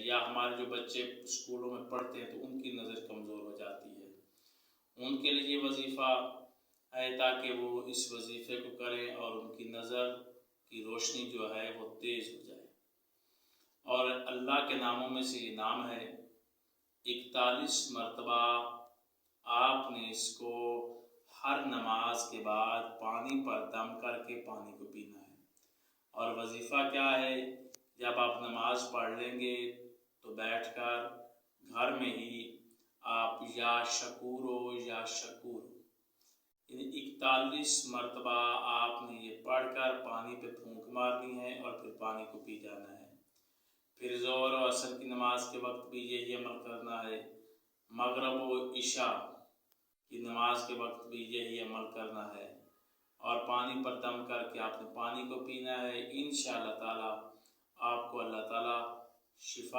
یا ہمارے جو بچے اسکولوں میں پڑھتے ہیں تو ان کی نظر کمزور ہو جاتی ہے، ان کے لیے یہ وظیفہ ہے تاکہ وہ اس وظیفے کو کریں اور ان کی نظر کی روشنی جو ہے وہ تیز ہو جائے۔ اور اللہ کے ناموں میں سے یہ نام ہے، 41 مرتبہ آپ نے اس کو ہر نماز کے بعد پانی پر دم کر کے پانی کو پینا ہے۔ اور وظیفہ کیا ہے؟ جب آپ نماز پڑھ لیں گے تو بیٹھ کر گھر میں ہی آپ یا شکور یا شکور، یعنی 41 مرتبہ آپ نے یہ پڑھ کر پانی پہ پھونک مارنی ہے اور پھر پانی کو پی جانا ہے۔ پھر ظہر و عصر کی نماز کے وقت بھی یہی عمل کرنا ہے، مغرب و عشاء کی نماز کے وقت بھی یہی عمل کرنا ہے، اور پانی پر دم کر کے آپ نے پانی کو پینا ہے۔ انشاءاللہ تعالی آپ کو اللہ تعالی شفا